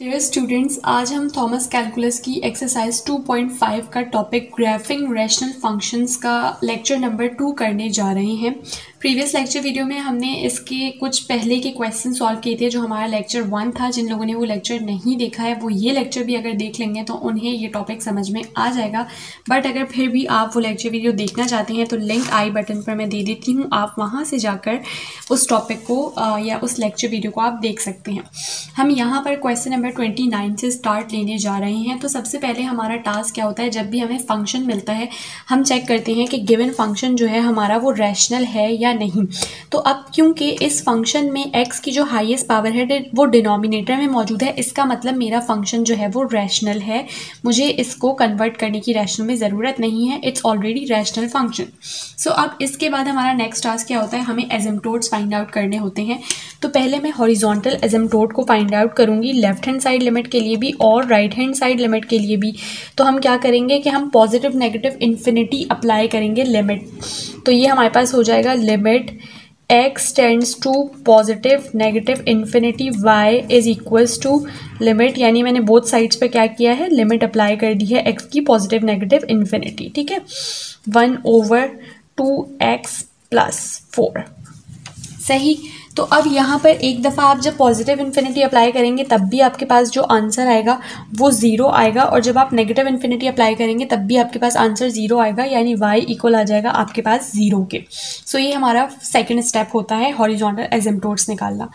Dear students, आज हम Thomas calculus की एक्सरसाइज 2.5 का टॉपिक ग्राफिंग रैशनल फंक्शंस का लेक्चर नंबर 2 करने जा रहे हैं। प्रीवियस लेक्चर वीडियो में हमने इसके कुछ पहले के क्वेश्चन सॉल्व किए थे जो हमारा लेक्चर 1 था। जिन लोगों ने वो लेक्चर नहीं देखा है वो ये लेक्चर भी अगर देख लेंगे तो उन्हें ये टॉपिक समझ में आ जाएगा। बट अगर फिर भी आप वो लेक्चर वीडियो देखना चाहते हैं तो लिंक आई बटन पर मैं दे देती हूँ, आप वहाँ से जाकर उस टॉपिक को या उस लेक्चर वीडियो को आप देख सकते हैं। हम यहाँ पर क्वेश्चन नंबर 29 से स्टार्ट लेने जा रहे हैं। तो सबसे पहले हमारा टास्क क्या होता है, जब भी हमें फंक्शन मिलता है हम चेक करते हैं कि गिवन फंक्शन जो है हमारा वो रैशनल है या नहीं। तो अब क्योंकि इस फंक्शन में x की जो हाईएस्ट पावर है वो डिनोमिनेटर में मौजूद है, इसका मतलब मेरा फंक्शन जो है वो रैशनल है। मुझे इसको कन्वर्ट करने की रैशनल में ज़रूरत नहीं है, इट्स ऑलरेडी रैशनल फंक्शन। सो अब इसके बाद हमारा नेक्स्ट टास्क क्या होता है, हमें एसिम्प्टोट्स फाइंड आउट करने होते हैं। तो पहले मैं हॉरिजॉन्टल एसिम्प्टोट को फाइंड आउट करूंगी लेफ्ट हैंड साइड लिमिट के लिए भी और राइट हैंड साइड लिमिट के लिए भी। तो हम क्या करेंगे कि हम पॉजिटिव नेगेटिव इन्फिनिटी अप्लाई करेंगे लिमिट। तो ये हमारे पास हो जाएगा limit x tends to positive negative infinity y is equals to limit, यानी मैंने बोथ साइड्स पे क्या किया है, लिमिट अप्लाई कर दी है x की पॉजिटिव नेगेटिव इन्फिनिटी। ठीक है, 1/2x + 4। सही। तो अब यहाँ पर एक दफ़ा आप जब पॉजिटिव इन्फिनिटी अप्लाई करेंगे तब भी आपके पास जो आंसर आएगा वो 0 आएगा, और जब आप नेगेटिव इन्फिनिटी अप्लाई करेंगे तब भी आपके पास आंसर 0 आएगा, यानी y इक्वल आ जाएगा आपके पास 0 के। सो ये हमारा सेकंड स्टेप होता है हॉरिजॉन्टल एसिम्प्टोट्स निकालना।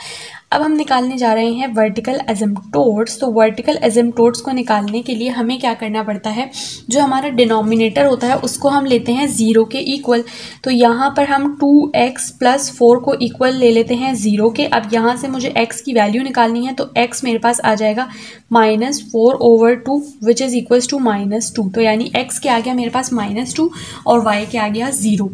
अब हम निकालने जा रहे हैं वर्टिकल एसिम्प्टोट्स। तो वर्टिकल एसिम्प्टोट्स को निकालने के लिए हमें क्या करना पड़ता है, जो हमारा डिनोमिनेटर होता है उसको हम लेते हैं 0 के इक्वल। तो यहाँ पर हम 2x + 4 को इक्वल ले लेते हैं 0 के। अब यहाँ से मुझे x की वैल्यू निकालनी है, तो x मेरे पास आ जाएगा -4/2 विच इज़ इक्वल्स टू -2। तो यानी x के आ गया मेरे पास -2 और y के आ गया 0।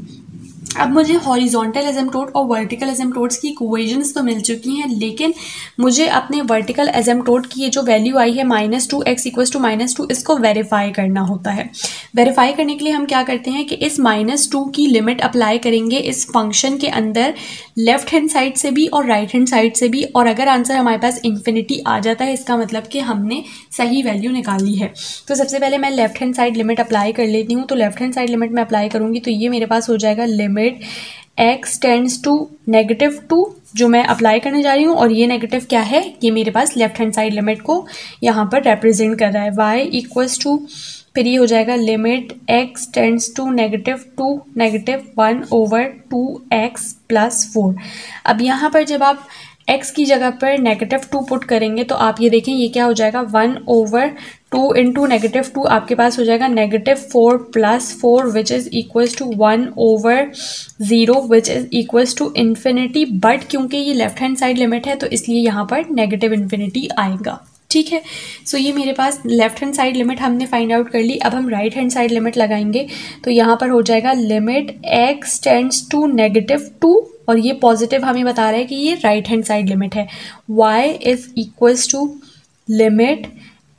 अब मुझे हॉरिजॉन्टल एसिम्प्टोट और वर्टिकल एसिम्प्टोट्स की इक्वेशंस तो मिल चुकी हैं, लेकिन मुझे अपने वर्टिकल एसिम्प्टोट की ये जो वैल्यू आई है -2x इक्वल्स टू -2, इसको वेरीफाई करना होता है। वेरीफाई करने के लिए हम क्या करते हैं कि इस -2 की लिमिट अप्लाई करेंगे इस फंक्शन के अंदर, लेफ्ट हैंड साइड से भी और राइट हैंड साइड से भी। और अगर आंसर हमारे पास इन्फिनिटी आ जाता है इसका मतलब कि हमने सही वैल्यू निकाली है। तो सबसे पहले मैं left hand side limit apply कर लेती हूँ। तो लेफ्ट हैंड साइड लिमिट में अप्लाई करूँगी तो ये मेरे पास हो जाएगा लिमिट x टेंड्स टू -2 जो मैं अप्लाई करने जा रही हूँ, और ये नेगेटिव क्या है, ये मेरे पास लेफ्ट हैंड साइड लिमिट को यहाँ पर रिप्रेजेंट कर रहा है। y इक्वल्स टू, फिर ये हो जाएगा limit x tends to -2 -1/2x + 4। अब यहाँ पर जब आप x की जगह पर -2 पुट करेंगे तो आप ये देखें ये क्या हो जाएगा, 1/2 इंटू -2 आपके पास हो जाएगा -4 + 4 which is equals to 1/0 which is equals to infinity. But क्योंकि ये लेफ्ट हैंड साइड लिमिट है तो इसलिए यहाँ पर नेगेटिव इन्फिनिटी आएगा। ठीक है, सो ये मेरे पास लेफ्ट हैंड साइड लिमिट हमने फाइंड आउट कर ली। अब हम राइट हैंड साइड लिमिट लगाएंगे तो यहाँ पर हो जाएगा लिमिट x टेंड्स टू -2, और ये पॉजिटिव हमें बता रहा है कि ये राइट हैंड साइड लिमिट है। y is equals to limit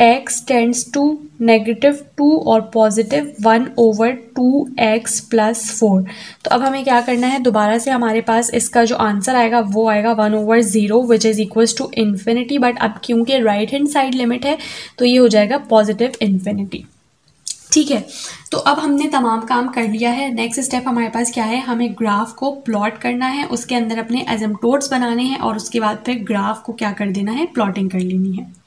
x tends to -2 और पॉजिटिव 1/2x + 4। तो अब हमें क्या करना है, दोबारा से हमारे पास इसका जो आंसर आएगा वो आएगा 1/0 which is equals to infinity. But अब क्योंकि राइट हैंड साइड लिमिट है तो ये हो जाएगा पॉजिटिव इन्फिनिटी। ठीक है, तो अब हमने तमाम काम कर लिया है। नेक्स्ट स्टेप हमारे पास क्या है, हमें ग्राफ को प्लॉट करना है, उसके अंदर अपने एसिम्प्टोट्स बनाने हैं और उसके बाद फिर ग्राफ को क्या कर देना है, प्लॉटिंग कर लेनी है।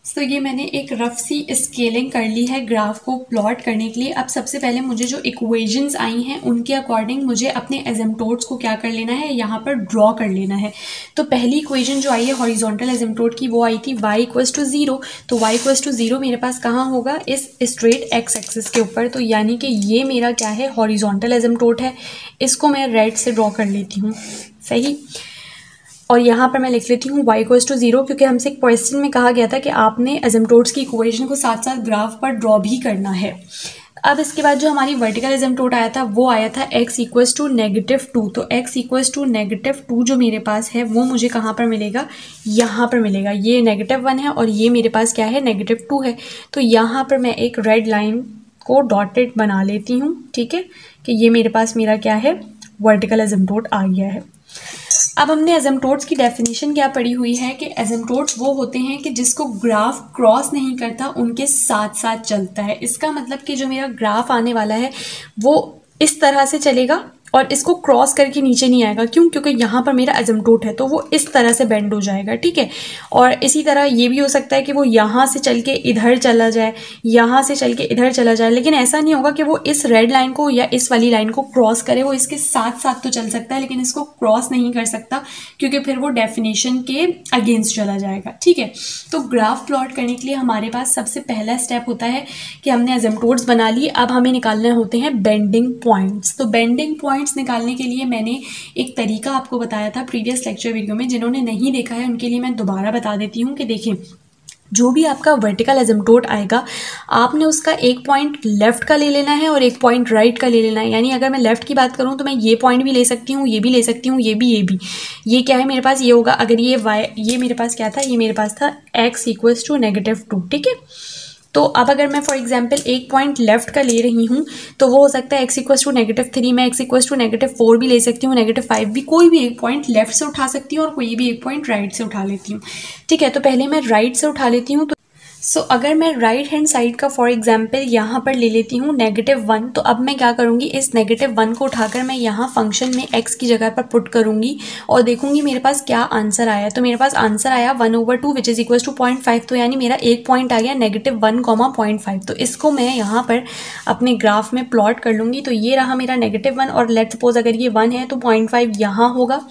तो ये मैंने एक रफ सी स्केलिंग कर ली है ग्राफ को प्लॉट करने के लिए। अब सबसे पहले मुझे जो इक्वेशंस आई हैं उनके अकॉर्डिंग मुझे अपने एसिम्प्टोट्स को क्या कर लेना है, यहाँ पर ड्रॉ कर लेना है। तो पहली इक्वेशन जो आई है हॉरिजॉन्टल एसिम्प्टोट की वो आई थी y इक्वल्स टू 0। तो y इक्वल्स टू 0 मेरे पास कहाँ होगा, इस स्ट्रेट x एक्सिस के ऊपर। तो यानी कि ये मेरा क्या है, हॉरिजॉन्टल एसिम्प्टोट है। इसको मैं रेड से ड्रॉ कर लेती हूँ। सही, और यहाँ पर मैं लिख लेती हूँ y इक्वल्स टू 0, क्योंकि हमसे एक क्वेश्चन में कहा गया था कि आपने एसिम्प्टोट्स की इक्वेशन को साथ साथ ग्राफ पर ड्रॉ भी करना है। अब इसके बाद जो हमारी वर्टिकल एसिम्प्टोट आया था वो आया था x इक्वल्स टू -2। तो x इक्वल्स टू -2 जो मेरे पास है वो मुझे कहाँ पर मिलेगा, यहाँ पर मिलेगा। ये -1 है और ये मेरे पास क्या है, -2 है। तो यहाँ पर मैं एक रेड लाइन को डॉटेड बना लेती हूँ। ठीक है, कि ये मेरे पास मेरा क्या है, वर्टिकल एसिम्प्टोट आ गया है। अब हमने एसिम्प्टोट्स की डेफिनेशन क्या पढ़ी हुई है कि एसिम्प्टोट्स वो होते हैं कि जिसको ग्राफ क्रॉस नहीं करता, उनके साथ साथ चलता है। इसका मतलब कि जो मेरा ग्राफ आने वाला है वो इस तरह से चलेगा और इसको क्रॉस करके नीचे नहीं आएगा। क्यों? क्योंकि यहाँ पर मेरा एसिम्प्टोट है तो वो इस तरह से बेंड हो जाएगा, ठीक है। और इसी तरह ये भी हो सकता है कि वो यहाँ से चल के इधर चला जाए, यहाँ से चल के इधर चला जाए, लेकिन ऐसा नहीं होगा कि वो इस रेड लाइन को या इस वाली लाइन को क्रॉस करे। वो इसके साथ साथ तो चल सकता है लेकिन इसको क्रॉस नहीं कर सकता, क्योंकि फिर वो डेफिनेशन के अगेंस्ट चला जाएगा, ठीक है। तो ग्राफ प्लॉट करने के लिए हमारे पास सबसे पहला स्टेप होता है कि हमने एसिम्प्टोट्स बना लिए। अब हमें निकालने होते हैं बेंडिंग पॉइंट्स। तो बेंडिंग पॉइंट्स निकालने के लिए मैंने एक तरीका आपको बताया था प्रीवियस लेक्चर वीडियो में। जिन्होंने नहीं देखा है उनके लिए मैं दोबारा बता देती हूँ कि देखें, जो भी आपका वर्टिकल एसिम्प्टोट आएगा, आपने उसका एक पॉइंट लेफ्ट का ले लेना है और एक पॉइंट राइट का ले लेना है। यानी अगर मैं लेफ्ट की बात करूं तो मैं ये पॉइंट भी ले सकती हूँ, ये भी ले सकती हूँ, ये भी। ये क्या है मेरे पास? ये होगा, अगर ये y, ये मेरे पास क्या था? ये मेरे पास था x इक्वल्स टू -2, ठीक है। तो अब अगर मैं फॉर एग्जांपल एक पॉइंट लेफ्ट का ले रही हूँ तो वो हो सकता है x इक्वल्स टू -3, मैं x इक्वल्स टू -4 भी ले सकती हूँ, -5 भी। कोई भी एक पॉइंट लेफ्ट से उठा सकती हूँ और कोई भी एक पॉइंट राइट से उठा लेती हूँ, ठीक है। तो पहले मैं राइट से उठा लेती हूँ। तो अगर मैं राइट हैंड साइड का फॉर एग्जांपल यहाँ पर ले लेती हूँ -1, तो अब मैं क्या करूँगी, इस -1 को उठाकर मैं यहाँ फंक्शन में x की जगह पर पुट करूँगी और देखूँगी मेरे पास क्या आंसर आया। तो मेरे पास आंसर आया 1/2 विच इज़ इक्वल टू 0.5। तो यानी मेरा एक पॉइंट आ गया -1, 0.5। तो इसको मैं यहाँ पर अपने ग्राफ में प्लॉट कर लूँगी। तो ये रहा मेरा -1 और लेट्स सपोज अगर ये 1 है तो 0.5 यहाँ होगा।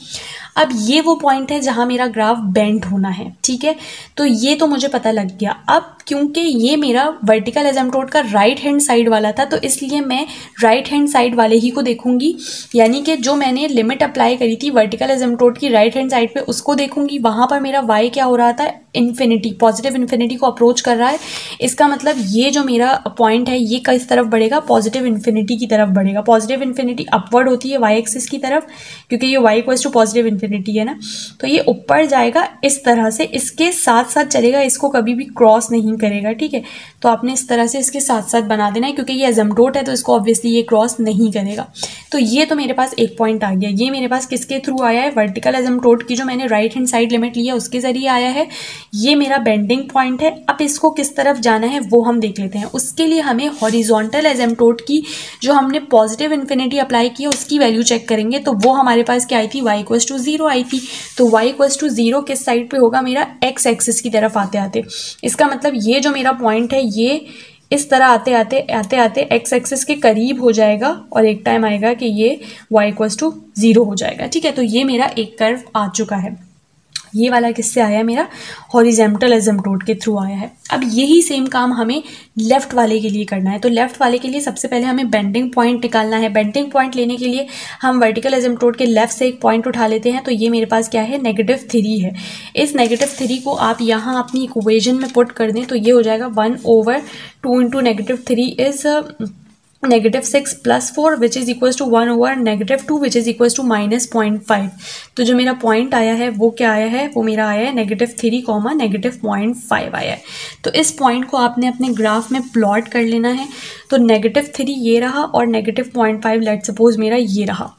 अब ये वो पॉइंट है जहाँ मेरा ग्राफ बेंड होना है, ठीक है। तो ये तो मुझे पता लग गया। अब क्योंकि ये मेरा वर्टिकल एसिम्प्टोट का राइट हैंड साइड वाला था तो इसलिए मैं राइट हैंड साइड वाले ही को देखूंगी। यानी कि जो मैंने लिमिट अप्लाई करी थी वर्टिकल एसिम्प्टोट की राइट हैंड साइड पे, उसको देखूंगी। वहाँ पर मेरा y क्या हो रहा था? इन्फिनिटी, पॉजिटिव इन्फिनिटी को अप्रोच कर रहा है। इसका मतलब ये जो मेरा पॉइंट है ये किस तरफ बढ़ेगा? पॉजिटिव इन्फिनिटी की तरफ बढ़ेगा। पॉजिटिव इन्फिनिटी अपवर्ड होती है y एक्सिस की तरफ, क्योंकि ये y equals to positive infinity है ना। तो ये ऊपर जाएगा इस तरह से, इसके साथ साथ चलेगा, इसको कभी भी क्रॉस नहीं करेगा, ठीक है। तो आपने इस तरह से इसके साथ साथ बना देना है, क्योंकि ये एसिम्प्टोट है तो इसको ऑब्वियसली ये क्रॉस नहीं करेगा। तो ये तो मेरे पास एक पॉइंट आ गया। ये मेरे पास किसके थ्रू आया है? वर्टिकल एसिम्प्टोट की जो मैंने राइट हैंड साइड लिमिट लिया उसके जरिए आया है। ये मेरा बेंडिंग पॉइंट है। अब इसको किस तरफ जाना है वो हम देख लेते हैं। उसके लिए हमें हॉरिजॉन्टल एसिम्प्टोट की जो हमने पॉजिटिव इन्फिनिटी अप्लाई की है उसकी वैल्यू चेक करेंगे। तो वो हमारे पास क्या आई थी? y इक्वल्स टू 0 आई थी। तो y इक्वल्स टू 0 किस साइड पे होगा? मेरा x एक्सिस की तरफ आते आते। इसका मतलब ये जो मेरा पॉइंट है ये इस तरह आते आते x एक्सिस के करीब हो जाएगा और एक टाइम आएगा कि ये y इक्वल्स टू 0 हो जाएगा, ठीक है। तो ये मेरा एक कर्व आ चुका है। ये वाला किससे आया है? मेरा हॉरिजॉन्टल एसिम्प्टोट के थ्रू आया है। अब यही सेम काम हमें लेफ्ट वाले के लिए करना है। तो लेफ्ट वाले के लिए सबसे पहले हमें बेंडिंग पॉइंट निकालना है। बेंडिंग पॉइंट लेने के लिए हम वर्टिकल एसिम्प्टोट के लेफ्ट से एक पॉइंट उठा लेते हैं। तो ये मेरे पास क्या है? -3 है। इस -3 को आप यहाँ अपनी इक्वेशन में पुट कर दें तो ये हो जाएगा 1/2 into -3 is -6 + 4 which is equals to 1/-2 which is equals to -0.5। तो जो मेरा पॉइंट आया है वो क्या आया है? वो मेरा आया है -3, -0.5 आया है। तो इस पॉइंट को आपने अपने ग्राफ में प्लॉट कर लेना है। तो -3 ये रहा और -0.5 लेट सपोज मेरा ये रहा।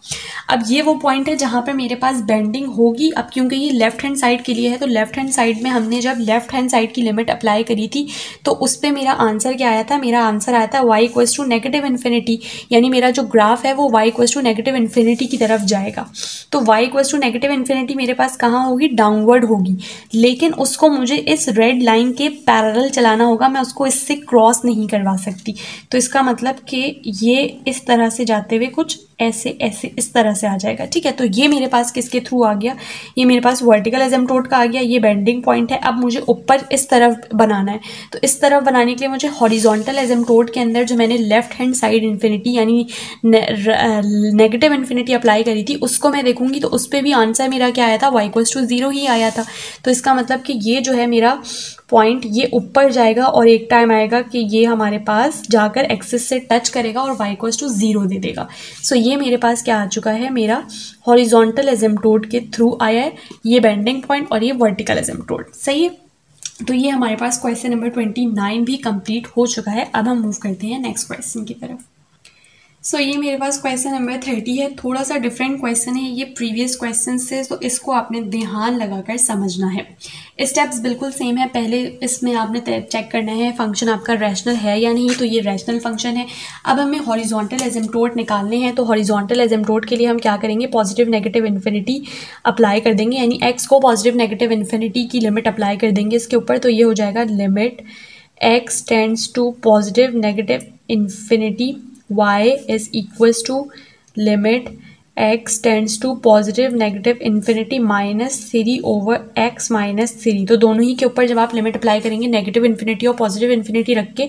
अब ये वो पॉइंट है जहाँ पर मेरे पास बेंडिंग होगी। अब क्योंकि ये लेफ्ट हैंड साइड के लिए है तो लेफ्ट हैंड साइड में हमने जब लेफ्ट हैंड साइड की लिमिट अप्लाई करी थी तो उस पर मेरा आंसर क्या आया था? मेरा आंसर आया था y इक्वल्स टू -इन्फिनिटी। यानी मेरा जो ग्राफ है वो y इक्वल्स टू -इन्फिनिटी की तरफ जाएगा। तो y इक्वल्स टू -इन्फिनिटी मेरे पास कहाँ होगी? डाउनवर्ड होगी। लेकिन उसको मुझे इस रेड लाइन के पैरेलल चलाना होगा, मैं उसको इससे क्रॉस नहीं करवा सकती। तो इसका मतलब कि ये इस तरह से जाते हुए कुछ ऐसे इस तरह से आ जाएगा, ठीक है। तो ये मेरे पास किसके थ्रू आ गया? ये मेरे पास वर्टिकल एसिम्प्टोट का आ गया। ये बेंडिंग पॉइंट है। अब मुझे ऊपर इस तरफ बनाना है। तो इस तरफ बनाने के लिए मुझे हॉरिजॉन्टल एसिम्प्टोट के अंदर जो मैंने लेफ्ट हैंड साइड इन्फिनिटी यानी नेगेटिव इन्फिनिटी अप्लाई करी थी उसको मैं देखूंगी। तो उस पर भी आंसर मेरा क्या आया था? y इक्वल्स टू 0 ही आया था। तो इसका मतलब कि ये जो है मेरा पॉइंट ये ऊपर जाएगा और एक टाइम आएगा कि ये हमारे पास जाकर एक्सिस से टच करेगा और y इक्वल्स टू 0 दे देगा। सो ये मेरे पास क्या आ चुका है? मेरा हॉरिजॉन्टल एसिम्प्टोट के थ्रू आया है ये बेंडिंग पॉइंट और ये वर्टिकल एसिम्प्टोट, सही है। तो ये हमारे पास क्वेश्चन नंबर 29 भी कंप्लीट हो चुका है। अब हम मूव करते हैं नेक्स्ट क्वेश्चन की तरफ। ये मेरे पास क्वेश्चन नंबर 30 है। थोड़ा सा डिफरेंट क्वेश्चन है ये प्रीवियस क्वेश्चन से, तो इसको आपने ध्यान लगाकर समझना है। स्टेप्स बिल्कुल सेम है। पहले इसमें आपने चेक करना है फंक्शन आपका रैशनल है या नहीं, तो ये रैशनल फंक्शन है। अब हमें हॉरिजॉन्टल एसिम्प्टोट निकालने हैं, तो हॉरिजॉन्टल एसिम्प्टोट के लिए हम क्या करेंगे, पॉजिटिव नेगेटिव इन्फिनिटी अप्लाई कर देंगे, यानी एक्स को पॉजिटिव नेगेटिव इन्फिनिटी की लिमिट अप्लाई कर देंगे इसके ऊपर। तो ये हो जाएगा limit x tends to positive negative infinity y is equals to limit x tends to positive negative infinity minus 3 over x minus 3। तो दोनों ही के ऊपर जब आप लिमिट अप्लाई करेंगे नेगेटिव इन्फिनिटी और पॉजिटिव इन्फिनिटी रख के,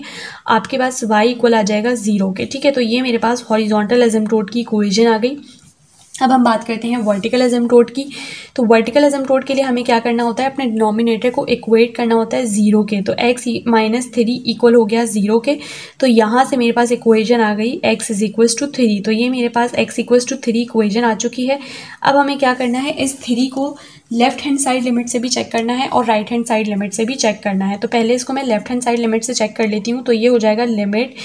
आपके पास y इक्वल आ जाएगा 0 के। ठीक है, तो ये मेरे पास हॉरिजॉन्टल एसिम्प्टोट की इक्वेशन आ गई। अब हम बात करते हैं वर्टिकल एसिम्प्टोट की। तो वर्टिकल एसिम्प्टोट के लिए हमें क्या करना होता है, अपने डिनोमिनेटर को इक्वेट करना होता है 0 के। तो x माइनस 3 इक्वल हो गया 0 के। तो यहाँ से मेरे पास इक्वेशन आ गई x इज इक्वल्स टू 3। तो ये मेरे पास x इक्वल्स टू 3 इक्वेशन आ चुकी है। अब हमें क्या करना है, इस 3 को लेफ्ट हैंड साइड लिमिट से भी चेक करना है और राइट हैंड साइड लिमिट से भी चेक करना है। तो पहले इसको मैं लेफ्ट हैंड साइड लिमिट से चेक कर लेती हूँ। तो ये हो जाएगा लिमिट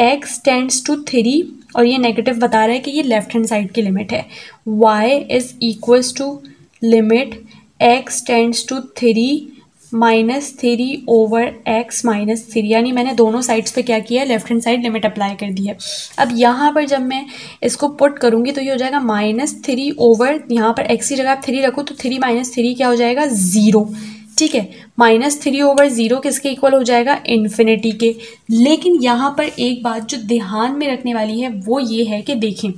x टेंड्स टू 3, और ये नेगेटिव बता रहा है कि ये लेफ्ट हैंड साइड की लिमिट है। y is equals to limit x tends to 3 minus 3 over x minus 3, यानी मैंने दोनों साइड्स पे क्या किया है, left hand side limit apply कर दी है। अब यहाँ पर जब मैं इसको पुट करूँगी तो ये हो जाएगा -3 ओवर, यहाँ पर x की जगह आप 3 रखो तो 3 माइनस 3 क्या हो जाएगा, 0। ठीक है, -3 ओवर 0 किसके इक्वल हो जाएगा, इन्फिनिटी के। लेकिन यहाँ पर एक बात जो ध्यान में रखने वाली है वो ये है कि देखें,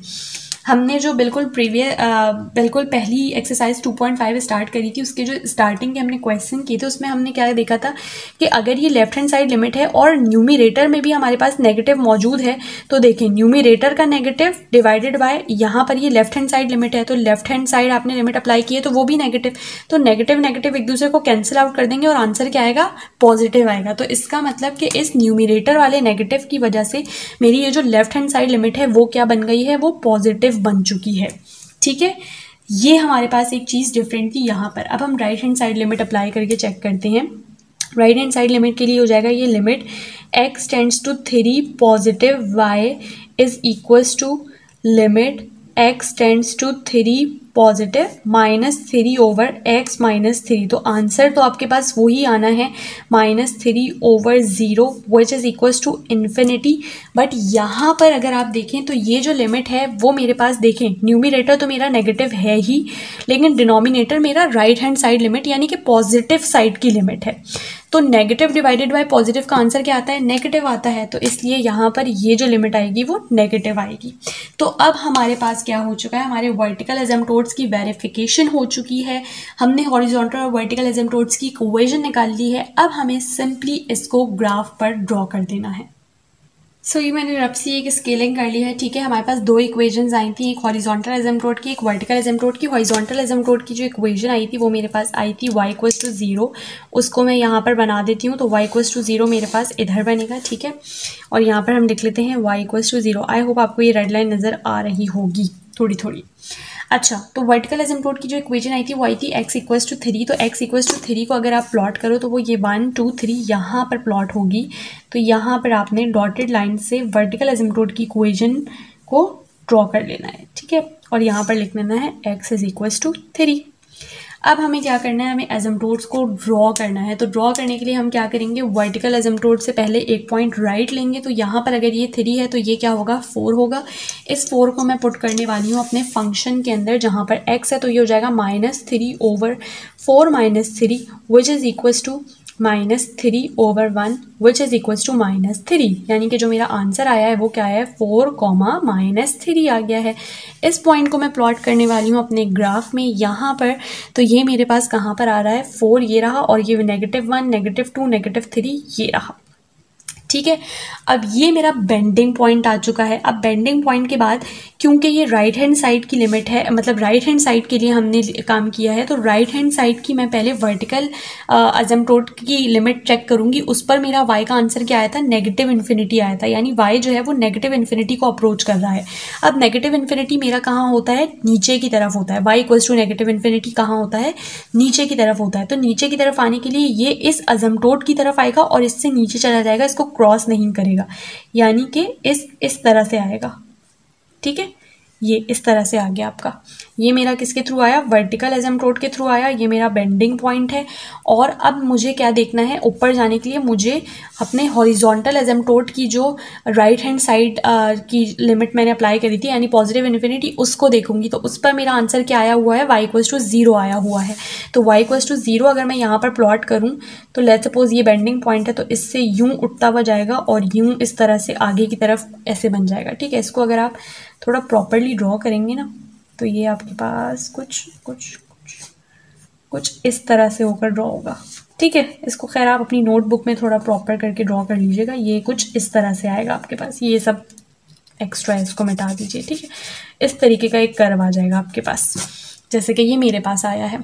हमने जो बिल्कुल पहली एक्सरसाइज 2.5 स्टार्ट करी थी, उसके जो स्टार्टिंग के हमने क्वेश्चन किए थे उसमें हमने क्या देखा था कि अगर ये लेफ्ट हैंड साइड लिमिट है और न्यूमिरेटर में भी हमारे पास नेगेटिव मौजूद है, तो देखें न्यूमिरेटर का नेगेटिव डिवाइडेड बाय यहाँ पर ये लेफ्ट हैंड साइड लिमिट है, तो लेफ्ट हैंड साइड आपने लिमिट अप्लाई की है तो वो भी नेगेटिव, तो नेगेटिव नेगेटिव एक दूसरे को कैंसिल आउट कर देंगे और आंसर क्या आएगा, पॉजिटिव आएगा। तो इसका मतलब कि इस न्यूमिरेटर वाले नेगेटिव की वजह से मेरी ये जो लेफ्ट हैंड साइड लिमिट है वो क्या बन गई है, वो पॉजिटिव बन चुकी है। ठीक है, ये हमारे पास एक चीज़ डिफरेंट थी यहाँ पर। अब हम right hand side limit apply करके चेक करते हैं। राइट हैंड साइड लिमिट के लिए हो जाएगा ये limit x tends to 3 positive y is equals to limit x tends to 3 positive -3 over x minus 3। तो आंसर तो आपके पास वही आना है -3 over 0 which is equals to infinity. But यहाँ पर अगर आप देखें तो ये जो लिमिट है वो मेरे पास, देखें न्यूमिरेटर तो मेरा नेगेटिव है ही, लेकिन डिनोमिनेटर मेरा राइट हैंड साइड लिमिट यानी कि पॉजिटिव साइड की लिमिट है। तो नेगेटिव डिवाइडेड बाय पॉजिटिव का आंसर क्या आता है, नेगेटिव आता है। तो इसलिए यहाँ पर ये जो लिमिट आएगी वो नेगेटिव आएगी। तो अब हमारे पास क्या हो चुका है, हमारे वर्टिकल एसिम्प्टोट्स की वेरिफिकेशन हो चुकी है। हमने हॉरिजॉन्टल और वर्टिकल एसिम्प्टोट्स की इक्वेशन निकाल ली है। अब हमें सिंपली इसको ग्राफ पर ड्रॉ कर देना है। ये मैंने रफ सी एक स्केलिंग कर ली है। ठीक है, हमारे पास दो इक्वेशंस आई थी, एक हॉरिजॉन्टल एसिम्प्टोट की, एक वर्टिकल एसिम्प्टोट की। हॉरिजॉन्टल एसिम्प्टोट की जो इक्वेशन आई थी वो मेरे पास आई थी y इक्वल्स टू 0। उसको मैं यहाँ पर बना देती हूँ, तो y इक्वल्स टू 0 मेरे पास इधर बनेगा। ठीक है, और यहाँ पर हम लिख लेते हैं y equals to 0। I hope आपको ये रेड लाइन नज़र आ रही होगी थोड़ी थोड़ी। अच्छा, तो वर्टिकल एसिम्प्टोट की जो इक्वेशन आई थी वो आई थी x इक्वल्स टू 3। तो x इक्वल्स टू 3 को अगर आप प्लॉट करो तो वो ये 1 2 3 यहाँ पर प्लॉट होगी। तो यहाँ पर आपने डॉटेड लाइन से वर्टिकल एसिम्प्टोट की इक्वेशन को ड्रॉ कर लेना है। ठीक है, और यहाँ पर लिख लेना है x इज इक्वल्स टू 3। अब हमें क्या करना है, हमें एसिम्प्टोट्स को ड्रॉ करना है। तो ड्रॉ करने के लिए हम क्या करेंगे, वर्टिकल एसिम्प्टोट से पहले एक पॉइंट राइट लेंगे। तो यहाँ पर अगर ये 3 है तो ये क्या होगा, 4 होगा। इस 4 को मैं पुट करने वाली हूँ अपने फंक्शन के अंदर जहाँ पर x है। तो ये हो जाएगा -3 over 4 minus 3 which is equals to -3 over 1 which is equals to -3, यानी कि जो मेरा आंसर आया है वो क्या है, 4, -3 आ गया है। इस पॉइंट को मैं प्लॉट करने वाली हूँ अपने ग्राफ में यहाँ पर। तो ये मेरे पास कहाँ पर आ रहा है, 4 ये रहा, और ये -1 -2 -3 ये रहा। ठीक है, अब ये मेरा बेंडिंग पॉइंट आ चुका है। अब बेंडिंग पॉइंट के बाद क्योंकि ये राइट हैंड साइड की लिमिट है, मतलब राइट हैंड साइड के लिए हमने काम किया है, तो राइट हैंड साइड की मैं पहले वर्टिकल एसिम्प्टोट की लिमिट चेक करूंगी। उस पर मेरा y का आंसर क्या आया था, नेगेटिव इन्फिनिटी आया था, यानी y जो है वो नेगेटिव इन्फिनिटी को अप्रोच कर रहा है। अब नेगेटिव इन्फिनिटी मेरा कहाँ होता है, नीचे की तरफ होता है। y equals to negative infinity कहाँ होता है, नीचे की तरफ होता है। तो नीचे की तरफ आने के लिए ये इस एसिम्प्टोट की तरफ आएगा और इससे नीचे चला जाएगा, इसको क्रॉस नहीं करेगा, यानी कि इस तरह से आएगा। ठीक है, ये इस तरह से आ गया आपका। ये मेरा किसके थ्रू आया, वर्टिकल एसिम्प्टोट के थ्रू आया। ये मेरा बेंडिंग पॉइंट है। और अब मुझे क्या देखना है, ऊपर जाने के लिए मुझे अपने हॉरिजॉन्टल एसिम्प्टोट की जो राइट हैंड साइड की लिमिट मैंने अप्लाई करी थी, यानी पॉजिटिव इन्फिनिटी, उसको देखूंगी। तो उस पर मेरा आंसर क्या आया हुआ है, y=0 आया हुआ है। तो y=0 अगर मैं यहाँ पर प्लॉट करूँ तो लेट्स सपोज ये बेंडिंग पॉइंट है, तो इससे यूं उठता हुआ जाएगा और यूं इस तरह से आगे की तरफ ऐसे बन जाएगा। ठीक है, इसको अगर आप थोड़ा प्रॉपरली ड्रॉ करेंगे ना तो ये आपके पास कुछ कुछ कुछ कुछ इस तरह से होकर ड्रॉ होगा। ठीक है, इसको खैर आप अपनी नोटबुक में थोड़ा प्रॉपर करके ड्रॉ कर लीजिएगा। ये कुछ इस तरह से आएगा आपके पास, ये सब एक्स्ट्रा है इसको मिटा दीजिए। ठीक है, इस तरीके का एक कर्व आ जाएगा आपके पास, जैसे कि ये मेरे पास आया है।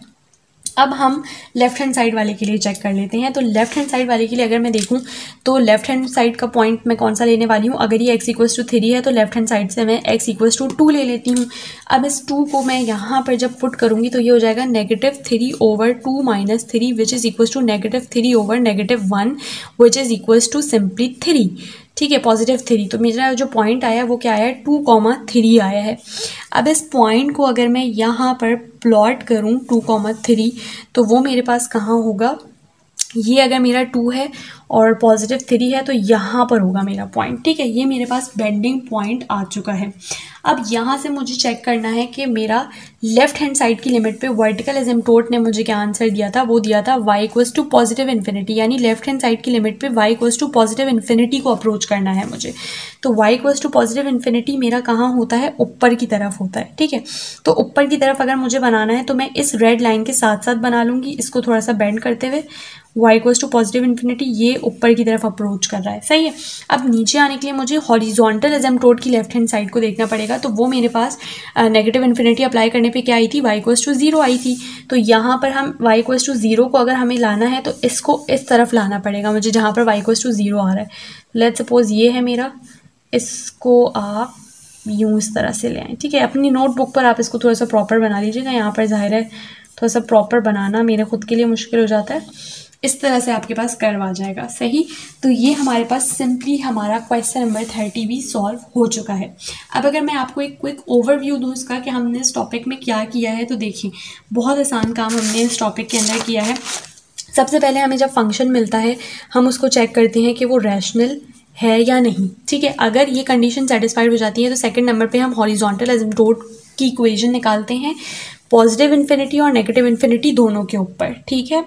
अब हम लेफ्ट हैंड साइड वाले के लिए चेक कर लेते हैं। तो लेफ्ट हैंड साइड वाले के लिए अगर मैं देखूं तो लेफ्ट हैंड साइड का पॉइंट मैं कौन सा लेने वाली हूं, अगर ये x=3 है तो लेफ्ट हैंड साइड से मैं x=2 ले लेती हूं। अब इस 2 को मैं यहाँ पर जब पुट करूंगी तो ये हो जाएगा -3/2 - 3 which is equals to -3/-1 which is equals to simply 3। ठीक है, +3। तो मेरा जो पॉइंट आया वो क्या आया है, 2,3 आया है। अब इस पॉइंट को अगर मैं यहाँ पर प्लॉट करूँ 2,3 तो वो मेरे पास कहाँ होगा, ये अगर मेरा 2 है और +3 है तो यहाँ पर होगा मेरा पॉइंट। ठीक है, ये मेरे पास बेंडिंग पॉइंट आ चुका है। अब यहाँ से मुझे चेक करना है कि मेरा लेफ्ट हैंड साइड की लिमिट पे वर्टिकल एसिम्प्टोट ने मुझे क्या आंसर दिया था, वो दिया था y=+∞, यानी लेफ्ट हैंड साइड की लिमिट पे y=+∞ को अप्रोच करना है मुझे। तो y=+∞ मेरा कहाँ होता है, ऊपर की तरफ होता है। ठीक है, तो ऊपर की तरफ अगर मुझे बनाना है तो मैं इस रेड लाइन के साथ साथ बना लूँगी, इसको थोड़ा सा बेंड करते हुए। y=+∞, ये ऊपर की तरफ अप्रोच कर रहा है, सही है। अब नीचे आने के लिए मुझे हॉरिजॉन्टल एसिम्प्टोट की लेफ्ट हैंड साइड को देखना पड़ेगा। तो वो मेरे पास -∞ अप्लाई करने पे क्या आई थी, y=0 आई थी। तो यहाँ पर हम y=0 को अगर हमें लाना है तो इसको इस तरफ लाना पड़ेगा मुझे, जहाँ पर y=0 आ रहा है। लेट्स सपोज ये है मेरा, इसको आप यूँ इस तरह से ले आएँ। ठीक है, अपनी नोटबुक पर आप इसको थोड़ा सा प्रॉपर बना लीजिएगा। यहाँ पर जाहिर है थोड़ा सा प्रॉपर बनाना मेरे खुद के लिए मुश्किल हो जाता है। इस तरह से आपके पास कर्व आ जाएगा, सही। तो ये हमारे पास सिंपली हमारा क्वेश्चन नंबर 30 भी सॉल्व हो चुका है। अब अगर मैं आपको एक क्विक ओवरव्यू दूँ इसका कि हमने इस टॉपिक में क्या किया है, तो देखिए बहुत आसान काम हमने इस टॉपिक के अंदर किया है। सबसे पहले हमें जब फंक्शन मिलता है हम उसको चेक करते हैं कि वो रैशनल है या नहीं। ठीक है, अगर ये कंडीशन सेटिस्फाइड हो जाती है तो सेकंड नंबर पे हम हॉरिजॉन्टल एसिम्प्टोट की इक्वेशन निकालते हैं, पॉजिटिव इन्फिनिटी और नेगेटिव इन्फिनिटी दोनों के ऊपर। ठीक है,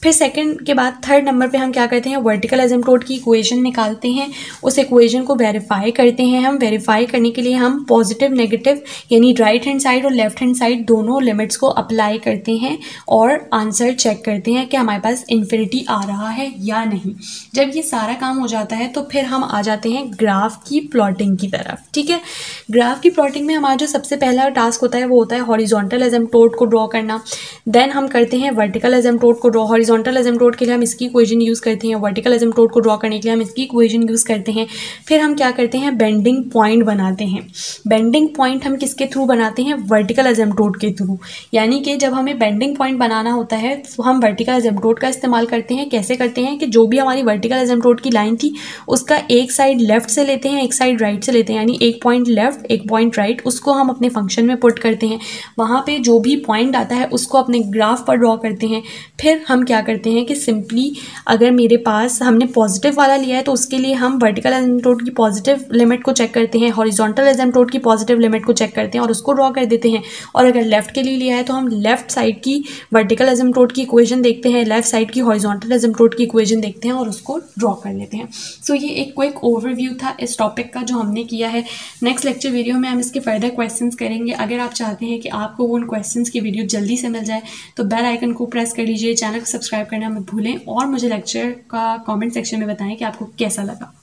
फिर सेकंड के बाद थर्ड नंबर पे हम क्या करते हैं, वर्टिकल एसिम्प्टोट की इक्वेशन निकालते हैं, उस इक्वेशन को वेरीफाई करते हैं। हम वेरीफाई करने के लिए हम पॉजिटिव नेगेटिव यानी राइट हैंड साइड और लेफ्ट हैंड साइड दोनों लिमिट्स को अप्लाई करते हैं और आंसर चेक करते हैं कि हमारे पास इन्फिनिटी आ रहा है या नहीं। जब ये सारा काम हो जाता है तो फिर हम आ जाते हैं ग्राफ की प्लॉटिंग की तरफ। ठीक है, ग्राफ की प्लॉटिंग में हमारा जो सबसे पहला टास्क होता है वो होता है हॉरिजॉन्टल एसिम्प्टोट को ड्रॉ करना। देन हम करते हैं वर्टिकल एसिम्प्टोट को ड्रॉ। हॉरिजॉन्टल एसिम्प्टोट के लिए हम इसकी इक्वेशन यूज़ करते हैं, वर्टिकल एसिम्प्टोट को ड्रॉ करने के लिए हम इसकी इक्वेशन यूज़ करते हैं। फिर हम क्या करते हैं, बेंडिंग पॉइंट बनाते हैं। बेंडिंग पॉइंट हम किसके थ्रू बनाते हैं, वर्टिकल एसिम्प्टोट के थ्रू। यानी कि जब हमें बेंडिंग पॉइंट बनाना होता है तो हम वर्टिकल एसिम्प्टोट का इस्तेमाल करते हैं। कैसे करते हैं कि जो भी हमारी वर्टिकल एसिम्प्टोट की लाइन थी उसका एक साइड लेफ्ट से लेते हैं, एक साइड राइट से लेते हैं, यानी एक पॉइंट लेफ्ट एक पॉइंट राइट, उसको हम अपने फंक्शन में पुट करते हैं। वहाँ पे जो भी पॉइंट आता है उसको अपने ग्राफ पर ड्रॉ करते हैं। फिर हम क्या करते हैं कि सिंपली अगर मेरे पास हमने पॉजिटिव वाला लिया है तो उसके लिए हम वर्टिकल एसिम्प्टोट की पॉजिटिव लिमिट को चेक करते हैं, हॉरिजॉन्टल एसिम्प्टोट की पॉजिटिव लिमिट को चेक करते हैं और उसको ड्रॉ कर देते हैं। और अगर लेफ्ट के लिए लिया है तो हम लेफ्ट साइड की वर्टिकल एसिम्प्टोट की इक्वेशन देखते हैं, लेफ्ट साइड की हॉरिजॉन्टल एसिम्प्टोट की इक्वेशन देखते हैं और उसको ड्रॉ कर लेते हैं। सो ये एक क्विक ओवरव्यू था इस टॉपिक का जो हमने किया है। नेक्स्ट लेक्चर वीडियो में हम इसके फर्दर क्वेश्चंस करेंगे। अगर आप चाहते हैं कि आपको उन क्वेश्चंस की वीडियो जल्दी से मिल जाए तो बेल आइकन को प्रेस कर लीजिए, चैनल को सब्सक्राइब करना मत भूलें और मुझे लेक्चर का कमेंट सेक्शन में बताएं कि आपको कैसा लगा।